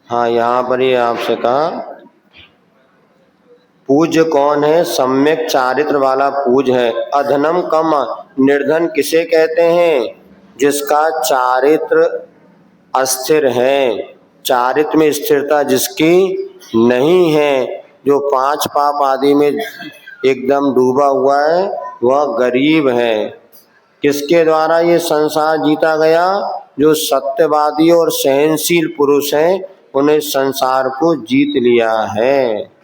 हाँ, यहाँ पर ही आपसे कहा पूज्य कौन है, सम्यक चारित्र वाला पूज्य है। अधनम कम, निर्धन किसे कहते हैं, जिसका चारित्र अस्थिर है, चारित्र में स्थिरता जिसकी नहीं है, जो 5 पाप आदि में एकदम डूबा हुआ है, वह गरीब है। किसके द्वारा ये संसार जीता गया, जो सत्यवादी और सहनशील पुरुष हैं, उन्हें संसार को जीत लिया है।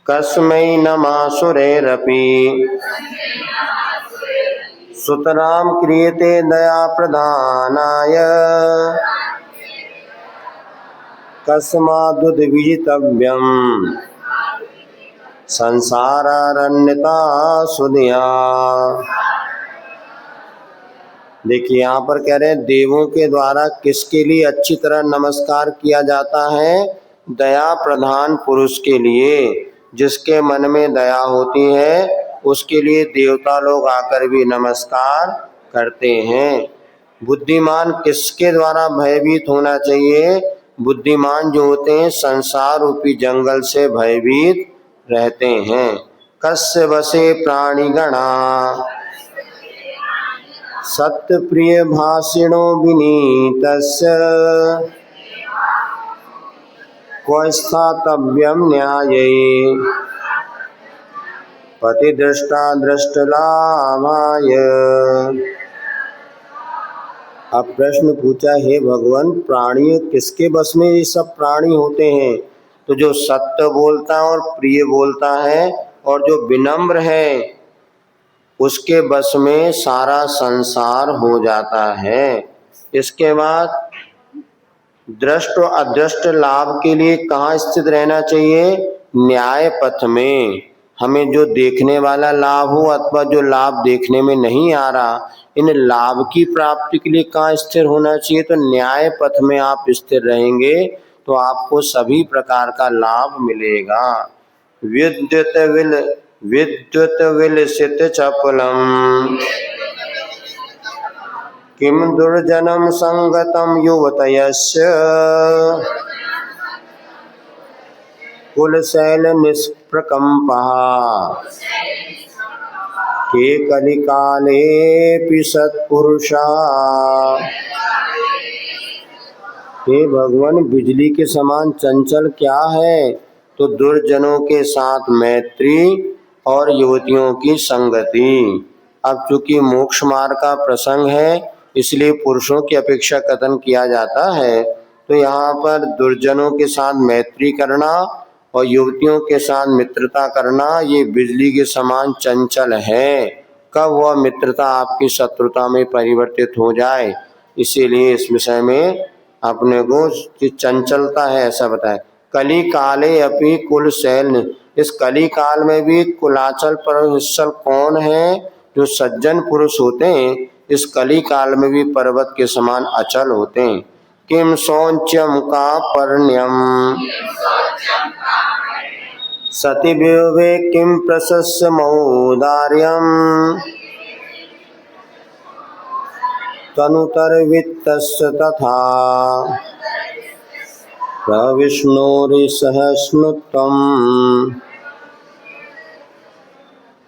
कस्मै नमासुरेरपि सुतराम क्रियते दया प्रदानाय कस्मादुद्विजितव्यम् संसारारण्यता सुधिया। देखिए यहाँ पर कह रहे हैं देवों के द्वारा किसके लिए अच्छी तरह नमस्कार किया जाता है? दया प्रधान पुरुष के लिए। जिसके मन में दया होती है उसके लिए देवता लोग आकर भी नमस्कार करते हैं। बुद्धिमान किसके द्वारा भयभीत होना चाहिए? बुद्धिमान जो होते हैं संसार रूपी जंगल से भयभीत रहते हैं। कस्य वसे प्राणिगणा सत्य प्रिय भाषिणो विनीतस्य क्व स्थातव्यम न्याये पति दृष्टा दृष्टलाभाय। अब प्रश्न पूछा, हे भगवान प्राणी किसके बस में ये सब प्राणी होते हैं? तो जो सत्य बोलता है और प्रिय बोलता है और जो विनम्र है उसके बस में सारा संसार हो जाता है। इसके बाद दृष्ट और अदृष्ट लाभ के लिए कहाँ स्थित रहना चाहिए? न्याय पथ में। हमें जो देखने वाला लाभ हो अथवा जो लाभ देखने में नहीं आ रहा, इन लाभ की प्राप्ति के लिए कहाँ स्थिर होना चाहिए? तो न्याय पथ में आप स्थिर रहेंगे तो आपको सभी प्रकार का लाभ मिलेगा। विद्युत विलसित चपलम किम दुर्जनम संगतम युवतयस्य कुलशैल निष्प्रकम्पः के कलिकालेऽपि सत्पुरुषा। हे भगवान बिजली के समान चंचल क्या है? तो दुर्जनों के साथ मैत्री और युवतियों की संगति। अब चूंकि मोक्ष मार्ग का प्रसंग है इसलिए पुरुषों की अपेक्षा कथन किया जाता है। तो यहाँ पर दुर्जनों के साथ मैत्री करना और युवतियों के साथ मित्रता करना ये बिजली के समान चंचल है। कब वह मित्रता आपकी शत्रुता में परिवर्तित हो जाए, इसीलिए इस विषय में अपने को चंचलता है ऐसा बताए। कली काले अपि कुल शैल, इस कली काल में भी कुलाचल परमेश्वर कौन है? जो सज्जन पुरुष होते हैं इस कली काल में भी पर्वत के समान अचल होते हैं। किम शौच्यम का परण्यम सति विवे किम प्रशस्य मौदार्यम तनुतर वित्तस्य तथा प्रविष्णुरिसहस्नुत्वम्।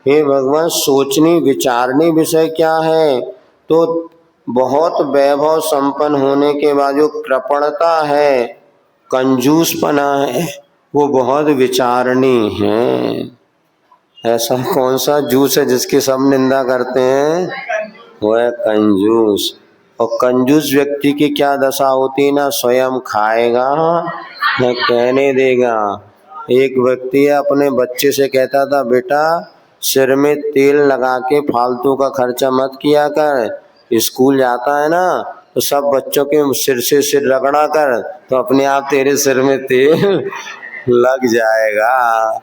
हे भगवान सोचनी विचारनी विषय क्या है? तो बहुत वैभव संपन्न होने के बाद जो कृपणता है, कंजूसपना है, वो बहुत विचारनी है। ऐसा कौन सा जूस है जिसकी सब निंदा करते हैं? वो है कंजूस। और कंजूस व्यक्ति की क्या दशा होती, ना स्वयं खाएगा न कहने देगा। एक व्यक्ति अपने बच्चे से कहता था, बेटा सिर में तेल लगा के फालतू का खर्चा मत किया कर, स्कूल जाता है ना तो सब बच्चों के सिर से सिर रगड़ा कर तो अपने आप तेरे सिर में तेल लग जाएगा।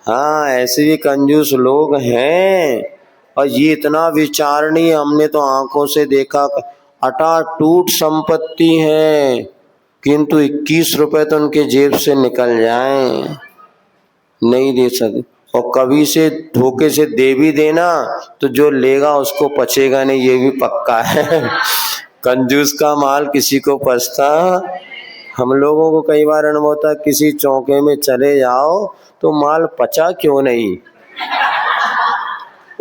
हाँ ऐसे भी कंजूस लोग हैं। और ये इतना विचारणीय, हमने तो आंखों से देखा, अटाटूट संपत्ति है किंतु 21 रुपए तो उनके जेब से निकल जाएं, नहीं दे सकते। और कभी से धोखे से दे भी देना तो जो लेगा उसको पचेगा नहीं, ये भी पक्का है। कंजूस का माल किसी को पचता। हम लोगों को कई बार अनुभव होता है, किसी चौके में चले जाओ तो माल पचा क्यों नहीं।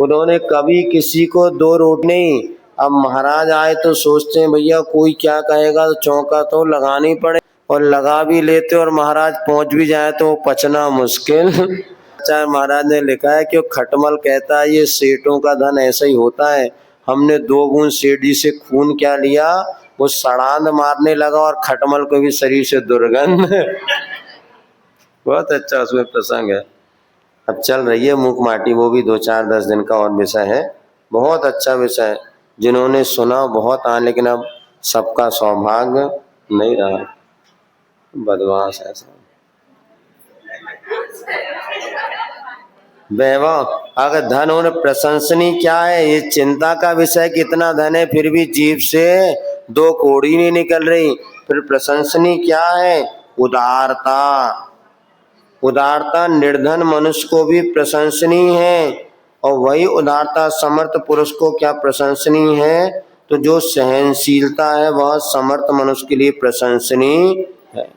उन्होंने कभी किसी को दो रोटी नहीं। अब महाराज आए तो सोचते हैं भैया कोई क्या कहेगा, तो चौका तो लगानी पड़े, और लगा भी लेते और महाराज पहुंच भी जाए तो पचना मुश्किल। चाहे महाराज ने लिखा है कि खटमल कहता है ये सेठों का धन ऐसा ही होता है। हमने 2 बूंद सेठ जी से खून क्या लिया, वो सड़ांध मारने लगा और खटमल को भी शरीर से दुर्गंध। बहुत अच्छा उसमें प्रसंग है। अब चल रही है मूक माटी, वो भी 2-4-10 दिन का और विषय है। बहुत अच्छा विषय है, जिन्होंने सुना बहुत आए, लेकिन अब सबका सौभाग्य नहीं रहा। बदमाश ऐसा वैभव, अगर धन होने प्रशंसनीय क्या है? ये चिंता का विषय कितना धन है फिर भी जीभ से दो कोड़ी नहीं निकल रही। फिर प्रशंसनीय क्या है? उदारता। उदारता निर्धन मनुष्य को भी प्रशंसनीय है, और वही उदारता समर्थ पुरुष को क्या प्रशंसनीय है? तो जो सहनशीलता है वह समर्थ मनुष्य के लिए प्रशंसनीय है।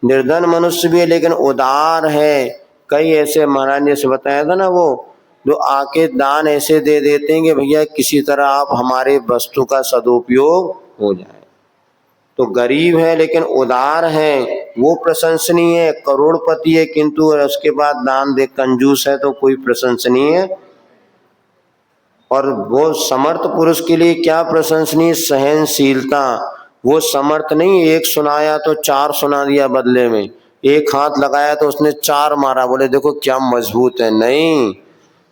निर्धन मनुष्य भी है लेकिन उदार है। कई ऐसे महाराज ने से बताया था ना, वो जो आके दान ऐसे दे देते हैं कि भैया किसी तरह आप हमारे वस्तु का सदुपयोग हो जाए। तो गरीब है लेकिन उदार है, वो प्रशंसनीय है। करोड़पति है किंतु उसके बाद दान दे, कंजूस है तो कोई प्रशंसनीय है। और वो समर्थ पुरुष के लिए क्या प्रशंसनीय? सहनशीलता। वो समर्थ नहीं, एक सुनाया तो चार सुना दिया बदले में, एक हाथ लगाया तो उसने चार मारा, बोले देखो क्या मजबूत है। नहीं,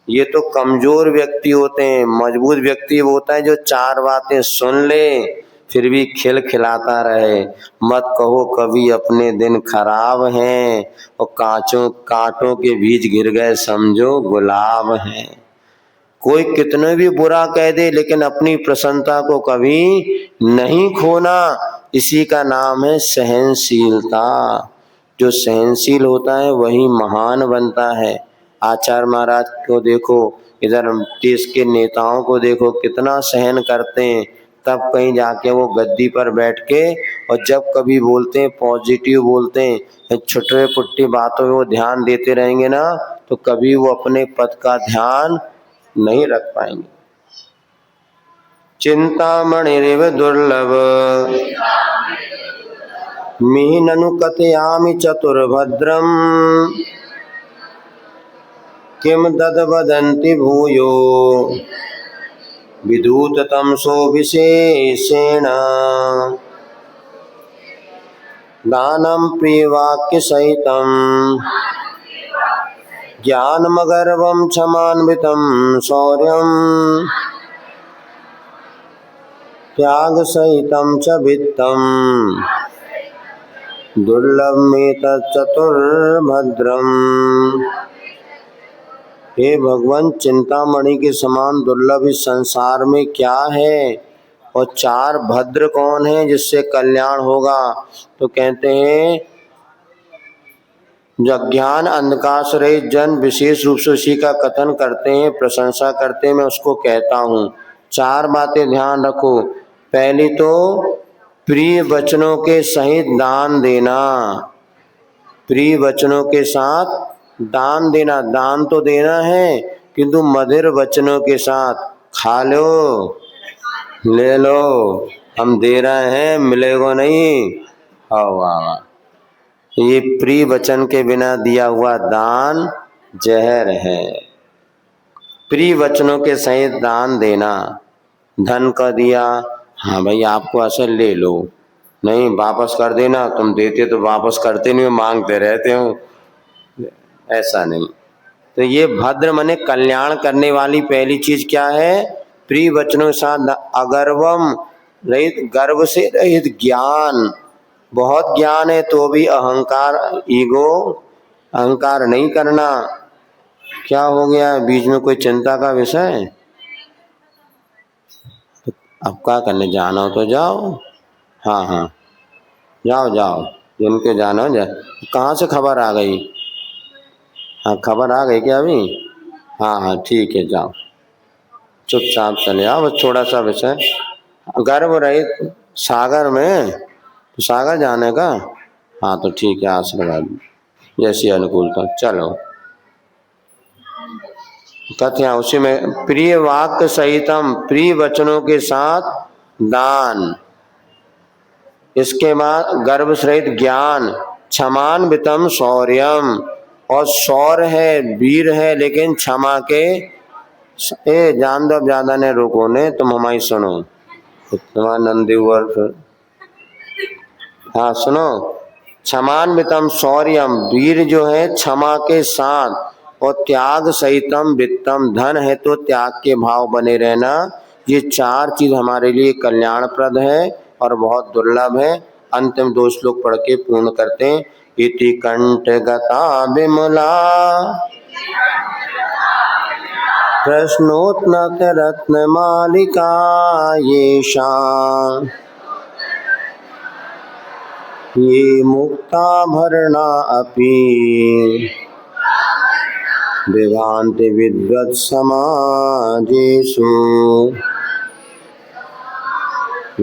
ये तो कमजोर व्यक्ति होते हैं। मजबूत व्यक्ति वो होता है जो चार बातें सुन ले फिर भी खिलखिलाता रहे। मत कहो कभी अपने दिन खराब हैं, और कांटों के बीच गिर गए समझो गुलाब हैं। कोई कितने भी बुरा कह दे लेकिन अपनी प्रसन्नता को कभी नहीं खोना, इसी का नाम है सहनशीलता। जो सहनशील होता है वही महान बनता है। आचार्य महाराज को देखो, इधर देश के नेताओं को देखो, कितना सहन करते हैं, तब कहीं जाके वो गद्दी पर बैठ के, और जब कभी बोलते हैं पॉजिटिव बोलते हैं, छोटे पुट्टी बातों में वो ध्यान देते रहेंगे ना, तो कभी वो अपने पद का ध्यान नहीं रख पाएंगे। चिंतामणिरिव दुर्लभ मिहिननु कथयामि चतुर्भद्रम, किम तद्वदन्ति भूयो विदूत तमसो विशेषेण। दानं प्रियवाक्य सहितं ज्ञानमगर्वं क्षमान्वितं शौर्यं, त्याग सहितं च वित्तं दुर्लभमेतत् चतुर्भद्रम्। हे भगवान, चिंतामणि के समान दुर्लभ इस संसार में क्या है? और चार भद्र कौन है जिससे कल्याण होगा? तो कहते हैं जब ज्ञान अंधकार से रहित जन विशेष रूप से उसी का कथन करते हैं, प्रशंसा करते हैं, मैं उसको कहता हूँ। चार बातें ध्यान रखो। पहली तो प्रिय वचनों के सहित दान देना। प्रिय वचनों के साथ दान देना। दान तो देना है किंतु मधुर वचनों के साथ। खा लो, ले लो, हम दे रहे हैं, मिलेगा नहीं। हाँ वाह, ये प्रिय वचन के बिना दिया हुआ दान जहर है। प्रिय वचनों के सहित दान देना। धन का दिया, हाँ भाई आपको असल ले लो, नहीं वापस कर देना, तुम देते तो वापस करते नहीं हो, मांगते रहते हो, ऐसा नहीं। तो ये भद्र मने कल्याण करने वाली पहली चीज क्या है? प्रिय वचनों के साथ अगर्वम रहित, गर्व से रहित ज्ञान। बहुत ज्ञान है तो भी अहंकार, ईगो, अहंकार नहीं करना। क्या हो गया? बीच में कोई चिंता का विषय? तो अब क्या करने, जाना हो तो जाओ। हाँ हाँ, जाओ जाओ, जिनके जाना हो जाए। कहाँ से खबर आ गई? हाँ खबर आ गई क्या अभी? हाँ हाँ ठीक है, जाओ चुपचाप चले आओ। बस थोड़ा सा विषय, गर्व रहित सागर में, तो सागर जाने का। हाँ तो ठीक है, आशीर्वाद जैसी अनुकूलता। चलो कथया उसी में प्रिय वाक्य सहितम, प्रिय वचनों के साथ दान। इसके बाद गर्भ सहित ज्ञान, क्षमान्वितम शौर्यम। और शौर्य है, वीर है, लेकिन क्षमा के जान दो। ज्यादा ने रोको ने, तुम हमारी सुनो, तुम्हारा नंदी वर्ष। हाँ सुनो, क्षमान्वितम शौर्यम, वीर जो है क्षमा के साथ, और त्याग सहितम वित्तम, धन है तो त्याग के भाव बने रहना। ये चार चीज हमारे लिए कल्याणप्रद है और बहुत दुर्लभ है। अंतिम दो श्लोक पढ़ के पूर्ण करते हैं। इति कंठ गता विमला प्रश्नोत्नत रत्नमालिका येषाम् ये मुक्ताभरणा अपि विभान्ति विद्वत्समाजेषु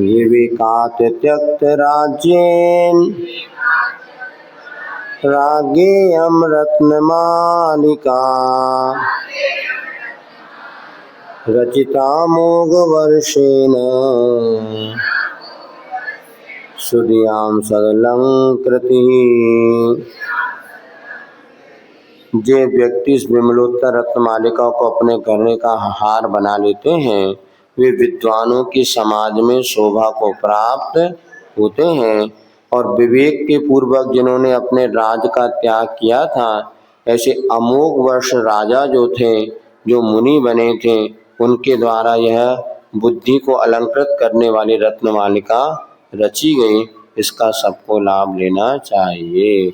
विवेकात् त्यक्तराज्येन राज्ञेयं रत्नमालिका रचिता मोघवर्षेण सुधियां सदलंकृतिः। जे व्यक्ति इस विमलोत्तर रत्नमालिका को अपने गले का हार बना लेते हैं वे विद्वानों की समाज में शोभा को प्राप्त होते हैं। और विवेक के पूर्वक जिन्होंने अपने राज का त्याग किया था ऐसे अमोघ वर्ष राजा जो थे, जो मुनि बने थे, उनके द्वारा यह बुद्धि को अलंकृत करने वाली रत्नमालिका रची गई। इसका सबको लाभ लेना चाहिए।